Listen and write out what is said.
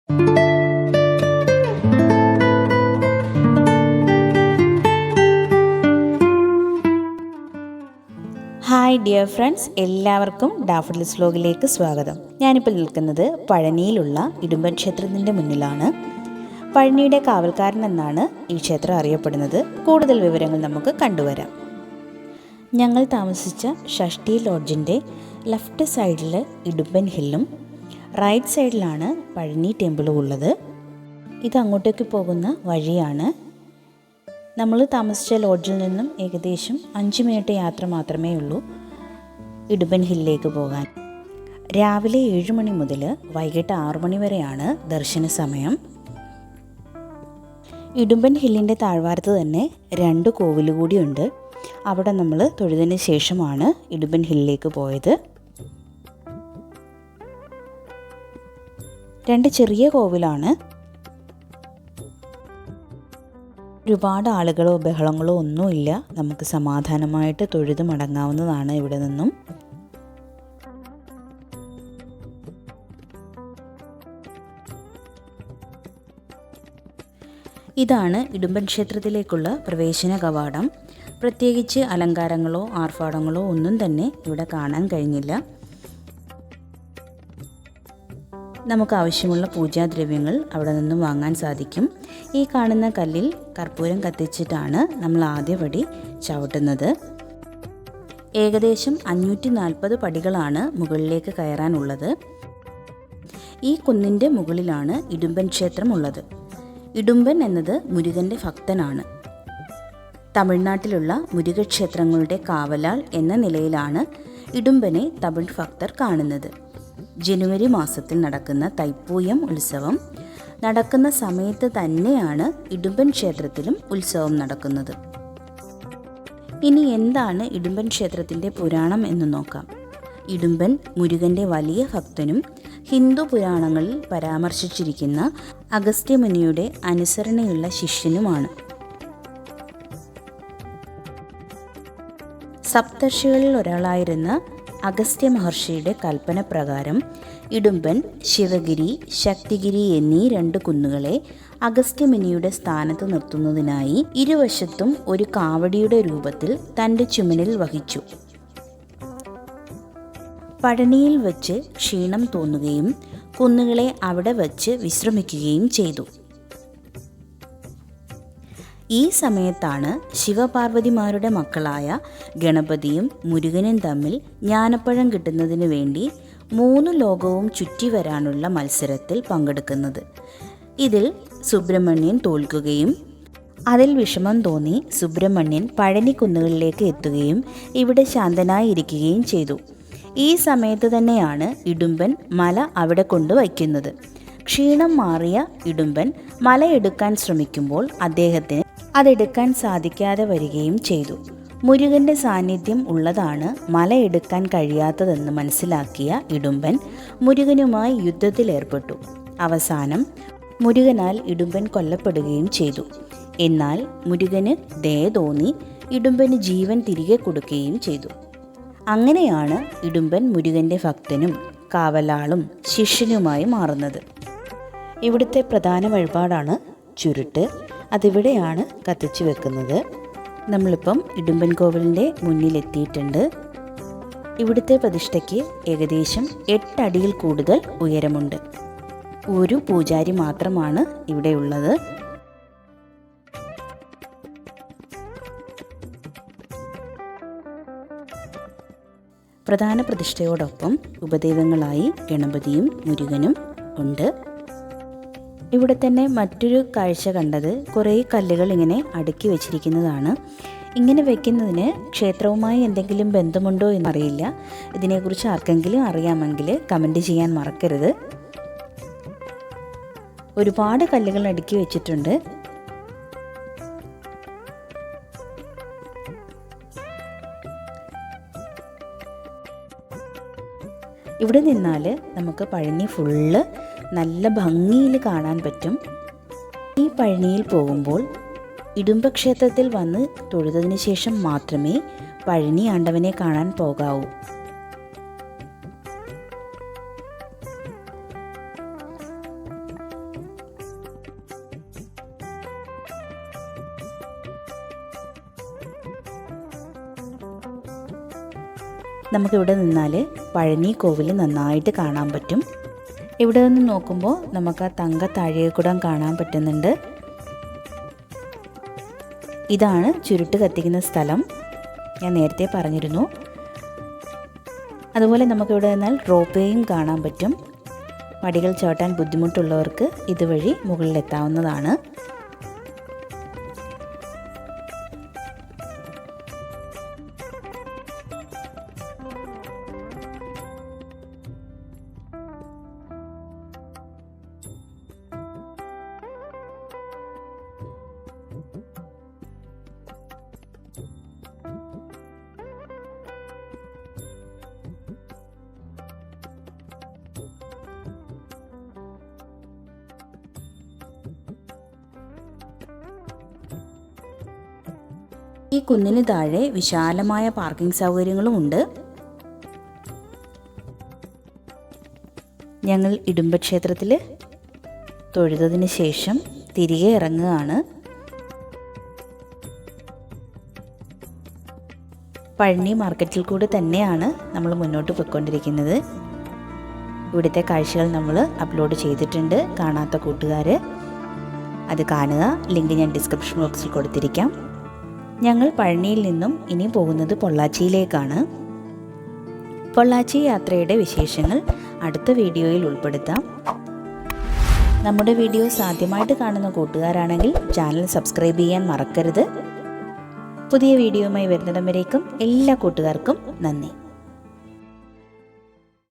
Hi dear friends, എല്ലാവർക്കും daffodils വ്ലോഗിലേക്ക് സ്വാഗതം. ഞാനിപ്പോൾ നിൽക്കുന്നത് പഴനിയിലുള്ള ഇടുമ്പൻ ക്ഷേത്രത്തിൻ്റെ മുന്നിലാണ്. പഴനിയുടെ കാവൽക്കാരൻ എന്നാണ് ഈ ക്ഷേത്രം അറിയപ്പെടുന്നത്. കൂടുതൽ വിവരങ്ങൾ നമുക്ക് കണ്ടുവരാം. ഞങ്ങൾ താമസിച്ച ഷഷ്ടി ലോഡ്ജിൻ്റെ ലെഫ്റ്റ് സൈഡിൽ ഇടുമ്പൻ ഹില്ലും റൈറ്റ് സൈഡിലാണ് പഴനി ടെമ്പിളും ഉള്ളത്. ഇത് അങ്ങോട്ടേക്ക് പോകുന്ന വഴിയാണ്. നമ്മൾ താമസിച്ച ലോഡ്ജിൽ നിന്നും ഏകദേശം 5 മിനിറ്റ് യാത്ര മാത്രമേ ഉള്ളൂ ഇടുമ്പൻ ഹില്ലിലേക്ക് പോകാൻ. രാവിലെ 7 മണി മുതൽ വൈകിട്ട് 6 മണി വരെയാണ് ദർശന സമയം. ഇടുമ്പൻ ഹില്ലിൻ്റെ താഴ്വാരത്ത് തന്നെ 2 കോവിൽ കൂടിയുണ്ട്. അവിടെ നമ്മൾ തൊഴുതിന് ശേഷമാണ് ഇടുമ്പൻ ഹില്ലിലേക്ക് പോയത്. 2 ചെറിയ കോവിലാണ്. ഒരുപാട് ആളുകളോ ബഹളങ്ങളോ ഒന്നുമില്ല. നമുക്ക് സമാധാനമായിട്ട് തൊഴുത് മടങ്ങാവുന്നതാണ് ഇവിടെ നിന്നും. ഇതാണ് ഇടുമ്പൻ ക്ഷേത്രത്തിലേക്കുള്ള പ്രവേശന കവാടം. പ്രത്യേകിച്ച് അലങ്കാരങ്ങളോ ആർഭാടങ്ങളോ ഒന്നും തന്നെ ഇവിടെ കാണാൻ കഴിഞ്ഞില്ല. നമുക്ക് ആവശ്യമുള്ള പൂജാദ്രവ്യങ്ങൾ അവിടെ നിന്നും വാങ്ങാൻ സാധിക്കും. ഈ കാണുന്ന കല്ലിൽ കർപ്പൂരം കത്തിച്ചിട്ടാണ് നമ്മൾ ആദ്യപടി ചവിട്ടുന്നത്. ഏകദേശം 540 പടികളാണ് മുകളിലേക്ക് കയറാനുള്ളത്. ഈ കുന്നിൻ്റെ മുകളിലാണ് ഇടുമ്പൻ ക്ഷേത്രം ഉള്ളത്. ഇടുമ്പൻ എന്നത് മുരുകൻ്റെ ഭക്തനാണ്. തമിഴ്നാട്ടിലുള്ള മുരുകക്ഷേത്രങ്ങളുടെ കാവലാൾ എന്ന നിലയിലാണ് ഇടുമ്പനെ തമിഴ് ഭക്തർ കാണുന്നത്. ജനുവരി മാസത്തിൽ നടക്കുന്ന തൈപ്പൂയം ഉത്സവം നടക്കുന്ന സമയത്ത് തന്നെയാണ് ഇടുമ്പൻ ക്ഷേത്രത്തിലും ഉത്സവം നടക്കുന്നത്. ഇനി എന്താണ് ഇടുമ്പൻ ക്ഷേത്രത്തിൻ്റെ പുരാണം എന്ന് നോക്കാം. ഇടുമ്പൻ മുരുകൻ്റെ വലിയ ഭക്തനും ഹിന്ദു പുരാണങ്ങളിൽ പരാമർശിച്ചിരിക്കുന്ന അഗസ്ത്യമുനിയുടെ അനുസരണയുള്ള ശിഷ്യനുമാണ്. സപ്തർഷികളിൽ ഒരാളായിരുന്ന അഗസ്ത്യ മഹർഷിയുടെ കൽപ്പന പ്രകാരം ഇടുമ്പൻ ശിവഗിരി, ശക്തിഗിരി എന്നീ 2 കുന്നുകളെ അഗസ്ത്യമുനിയുടെ സ്ഥാനത്ത് നിർത്തുന്നതിനായി ഇരുവശത്തും ഒരു കാവടിയുടെ രൂപത്തിൽ തൻ്റെ ചുമലിൽ വഹിച്ചു. പഴനിയിൽ വച്ച് ക്ഷീണം തോന്നുകയും കുന്നുകളെ അവിടെ വച്ച് വിശ്രമിക്കുകയും ചെയ്തു. ഈ സമയത്താണ് ശിവപാർവതിമാരുടെ മക്കളായ ഗണപതിയും മുരുകനും തമ്മിൽ ജ്ഞാനപ്പഴം കിട്ടുന്നതിന് വേണ്ടി 3 ലോകവും ചുറ്റി വരാനുള്ള മത്സരത്തിൽ പങ്കെടുക്കുന്നത്. ഇതിൽ സുബ്രഹ്മണ്യൻ തോൽക്കുകയും അതിൽ വിഷമം തോന്നി സുബ്രഹ്മണ്യൻ പഴനി കുന്നുകളിലേക്ക് എത്തുകയും ഇവിടെ ശാന്തനായി ഇരിക്കുകയും ചെയ്തു. ഈ സമയത്ത് തന്നെയാണ് ഇടുമ്പൻ മല അവിടെ കൊണ്ടുവയ്ക്കുന്നത്. ക്ഷീണം മാറിയ ഇടുമ്പൻ മലയെടുക്കാൻ ശ്രമിക്കുമ്പോൾ അദ്ദേഹത്തിന് അതെടുക്കാൻ സാധിക്കാതെ വരികയും ചെയ്തു. മുരുകൻ്റെ സാന്നിധ്യം ഉള്ളതാണ് മലയെടുക്കാൻ കഴിയാത്തതെന്ന് മനസ്സിലാക്കിയ ഇടുമ്പൻ മുരുകനുമായി യുദ്ധത്തിലേർപ്പെട്ടു. അവസാനം മുരുകനാൽ ഇടുമ്പൻ കൊല്ലപ്പെടുകയും ചെയ്തു. എന്നാൽ മുരുകന് ദയ തോന്നി ഇടുമ്പന് ജീവൻ തിരികെ കൊടുക്കുകയും ചെയ്തു. അങ്ങനെയാണ് ഇടുമ്പൻ മുരുകൻ്റെ ഭക്തനും കാവലാളും ശിഷ്യനുമായി മാറുന്നത്. ഇവിടുത്തെ പ്രധാന വഴിപാടാണ് ചുരുട്ട്. അതിവിടെയാണ് കത്തിച്ചു വെക്കുന്നത്. നമ്മളിപ്പം ഇടുമ്പൻ കോവിലിൻ്റെ മുന്നിലെത്തിയിട്ടുണ്ട്. ഇവിടുത്തെ പ്രതിഷ്ഠയ്ക്ക് ഏകദേശം 8 അടിയിൽ കൂടുതൽ ഉയരമുണ്ട്. ഒരു പൂജാരി മാത്രമാണ് ഇവിടെയുള്ളത്. പ്രധാന പ്രതിഷ്ഠയോടൊപ്പം ഉപദൈവങ്ങളായി ഗണപതിയും മുരുകനും ഉണ്ട്. ഇവിടെ തന്നെ മറ്റൊരു കാഴ്ച കണ്ടത് കുറേ കല്ലുകൾ ഇങ്ങനെ അടുക്കി വെച്ചിരിക്കുന്നതാണ്. ഇങ്ങനെ വെക്കുന്നതിന് ക്ഷേത്രവുമായി എന്തെങ്കിലും ബന്ധമുണ്ടോ എന്നറിയില്ല. ഇതിനെക്കുറിച്ച് ആർക്കെങ്കിലും അറിയാമെങ്കിൽ കമൻറ്റ് ചെയ്യാൻ മറക്കരുത്. ഒരുപാട് കല്ലുകൾ അടുക്കി വെച്ചിട്ടുണ്ട്. ഇവിടെ നിന്നാൽ നമുക്ക് പഴനി ഫുള്ള് നല്ല ഭംഗിയിൽ കാണാൻ പറ്റും. ഈ പഴനിയിൽ പോകുമ്പോൾ ഇടുമ്പക്ഷേത്രത്തിൽ വന്ന് തൊഴുതതിന് ശേഷം മാത്രമേ പഴനി ആണ്ടവനെ കാണാൻ പോകാവൂ. നമുക്കിവിടെ നിന്നാൽ പഴനി കോവിൽ നന്നായിട്ട് കാണാൻ പറ്റും. ഇവിടെ നിന്ന് നോക്കുമ്പോൾ നമുക്ക് ആ തങ്ക താഴികക്കുടം കാണാൻ പറ്റുന്നുണ്ട്. ഇതാണ് ചുരുട്ട് കത്തിക്കുന്ന സ്ഥലം, ഞാൻ നേരത്തെ പറഞ്ഞിരുന്നു. അതുപോലെ നമുക്കിവിടെ നിന്നാൽ റോപ്പ് വേയും കാണാൻ പറ്റും. പടികൾ ചവിട്ടാൻ ബുദ്ധിമുട്ടുള്ളവർക്ക് ഇതുവഴി മുകളിലെത്താവുന്നതാണ്. ഈ കുന്നിന് താഴെ വിശാലമായ പാർക്കിംഗ് സൗകര്യങ്ങളും ഉണ്ട്. ഞങ്ങൾ ഇടുമ്പക്ഷേത്രത്തിൽ തൊഴുതതിന് ശേഷം തിരികെ ഇറങ്ങുകയാണ്. പഴനി മാർക്കറ്റിൽ കൂടി തന്നെയാണ് നമ്മൾ മുന്നോട്ട് പോയിക്കൊണ്ടിരിക്കുന്നത്. ഇവിടുത്തെ കാഴ്ചകൾ നമ്മൾ അപ്ലോഡ് ചെയ്തിട്ടുണ്ട്. കാണാത്ത കൂട്ടുകാർ അത് കാണുക. ലിങ്ക് ഞാൻ ഡിസ്ക്രിപ്ഷൻ ബോക്സിൽ കൊടുത്തിരിക്കാം. ഞങ്ങൾ പഴനിയിൽ നിന്നും ഇനി പോകുന്നത് പൊള്ളാച്ചിയിലേക്കാണ്. പൊള്ളാച്ചി യാത്രയുടെ വിശേഷങ്ങൾ അടുത്ത വീഡിയോയിൽ ഉൾപ്പെടുത്താം. നമ്മുടെ വീഡിയോസ് ആദ്യമായിട്ട് കാണുന്ന കൂട്ടുകാരാണെങ്കിൽ ചാനൽ സബ്സ്ക്രൈബ് ചെയ്യാൻ മറക്കരുത്. പുതിയ വീഡിയോയുമായി വരുന്നിടം വരേക്കും എല്ലാ കൂട്ടുകാർക്കും നന്ദി.